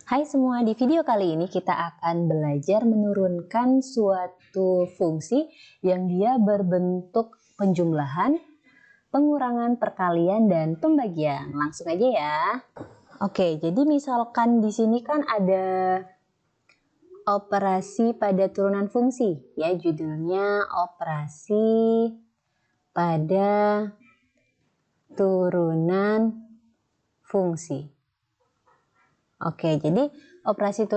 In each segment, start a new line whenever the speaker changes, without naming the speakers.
Hai semua, di video kali ini kita akan belajar menurunkan suatu fungsi yang dia berbentuk penjumlahan, pengurangan, perkalian, dan pembagian. Langsung aja ya. Oke, jadi misalkan di sini kan ada operasi pada turunan fungsi, ya judulnya operasi pada turunan fungsi. Oke, jadi operasi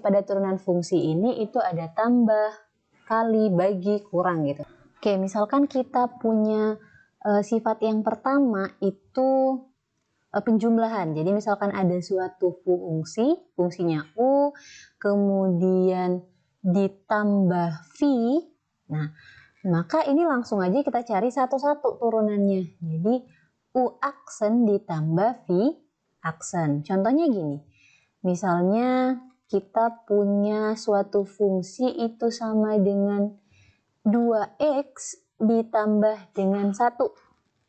pada turunan fungsi ini itu ada tambah, kali, bagi, kurang gitu. Oke, misalkan kita punya sifat yang pertama itu penjumlahan. Jadi misalkan ada suatu fungsinya U, kemudian ditambah V. Nah, maka ini langsung aja kita cari satu-satu turunannya. Jadi U aksen ditambah V aksen. Contohnya gini, misalnya kita punya suatu fungsi itu sama dengan 2x ditambah dengan 1.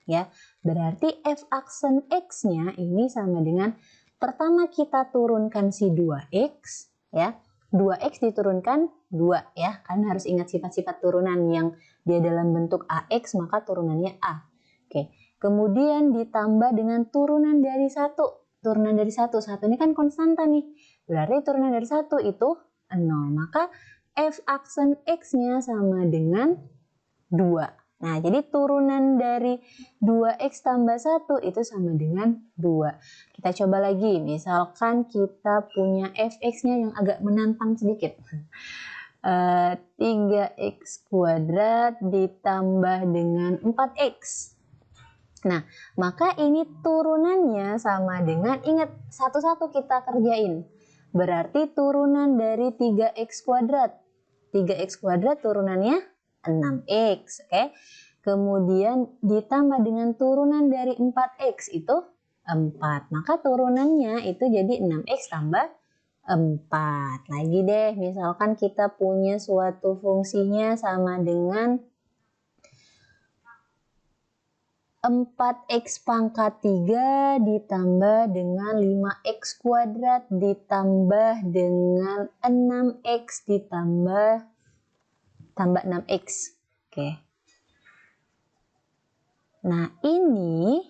Ya, berarti f aksen x-nya ini sama dengan pertama kita turunkan si 2x, ya. 2x diturunkan 2 ya, kan harus ingat sifat-sifat turunan yang dia dalam bentuk ax maka turunannya a. Oke, kemudian ditambah dengan turunan dari 1. Turunan dari 1 ini kan konstanta nih. Berarti turunan dari 1 itu 0. Maka f aksen x-nya sama dengan 2. Nah, jadi turunan dari 2x tambah 1 itu sama dengan 2. Kita coba lagi. Misalkan kita punya fx-nya yang agak menantang sedikit. 3x kuadrat ditambah dengan 4x. Nah, maka ini turunannya sama dengan, ingat, satu-satu kita kerjain. Berarti turunan dari 3x kuadrat. 3x kuadrat turunannya 6x, oke? Kemudian ditambah dengan turunan dari 4x itu 4. Maka turunannya itu jadi 6x tambah 4. Lagi deh, misalkan kita punya suatu fungsinya sama dengan 4x pangkat 3 ditambah dengan 5x kuadrat ditambah dengan 6x ditambah 6x. Oke. Nah, ini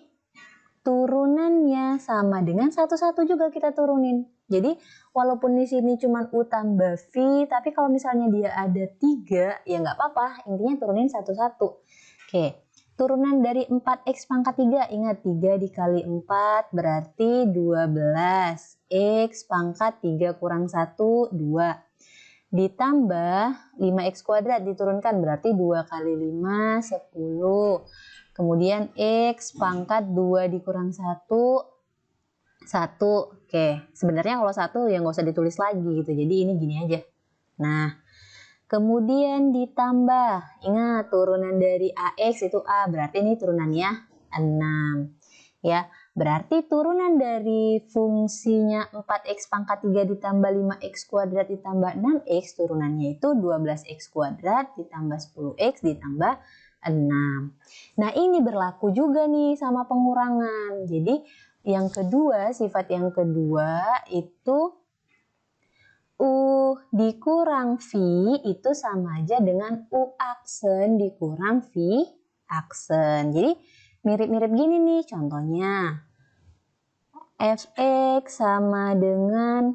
turunannya sama dengan satu-satu juga kita turunin. Jadi, walaupun di sini cuma U tambah V, tapi kalau misalnya dia ada 3, ya nggak apa-apa. Intinya turunin satu-satu. Oke. Turunan dari 4x pangkat 3, ingat 3 dikali 4 berarti 12. X pangkat 3 kurang 1, 2. Ditambah 5x kuadrat diturunkan berarti 2 kali 5, 10. Kemudian x pangkat 2 dikurang 1, 1. Oke, sebenarnya kalau 1 ya nggak usah ditulis lagi gitu. Jadi ini gini aja. Nah, kemudian ditambah, ingat turunan dari AX itu A, berarti ini turunannya 6. Ya, berarti turunan dari fungsinya 4x pangkat 3 ditambah 5x kuadrat ditambah 6x, turunannya itu 12x kuadrat ditambah 10x ditambah 6. Nah, ini berlaku juga nih sama pengurangan. Jadi, yang kedua, sifat yang kedua itu U dikurang V itu sama aja dengan U aksen dikurang V aksen. Jadi mirip-mirip gini nih contohnya. Fx sama dengan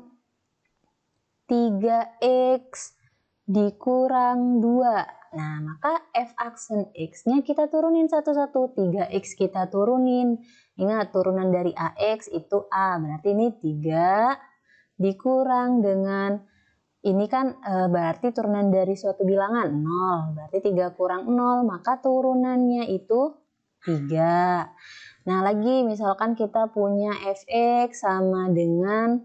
3x dikurang 2. Nah, maka F aksen X-nya kita turunin satu-satu. 3x kita turunin. Ingat, turunan dari AX itu A. Berarti ini 3 dikurang dengan ini kan berarti turunan dari suatu bilangan 0. Berarti 3 kurang 0, maka turunannya itu 3. Nah, lagi misalkan kita punya fx sama dengan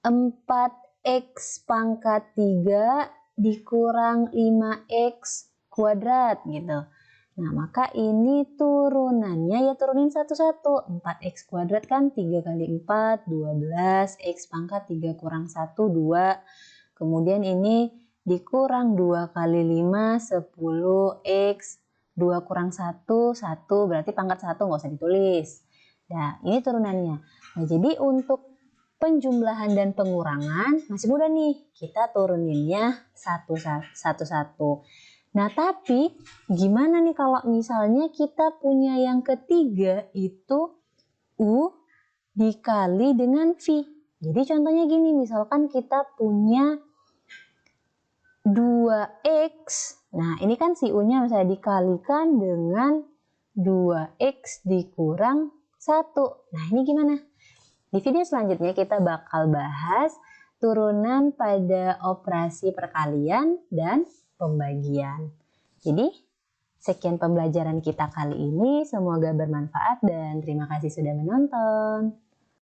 4x pangkat 3 dikurang 5x kuadrat gitu. Nah, maka ini turunannya ya turunin satu-satu. 4x kuadrat kan 3 kali 4, 12. X pangkat 3 kurang 1, 2. Kemudian ini dikurang 2 kali 5, 10. X 2 kurang 1, 1. Berarti pangkat 1 nggak usah ditulis. Nah, ini turunannya. Nah, jadi untuk penjumlahan dan pengurangan masih mudah nih, kita turuninnya satu-satu. Nah, tapi gimana nih kalau misalnya kita punya yang ketiga itu U dikali dengan V. Jadi contohnya gini, misalkan kita punya 2X. Nah, ini kan si U-nya misalnya dikalikan dengan 2X dikurang 1. Nah, ini gimana? Di video selanjutnya kita bakal bahas turunan pada operasi perkalian dan pembagian. Jadi, sekian pembelajaran kita kali ini. Semoga bermanfaat dan terima kasih sudah menonton.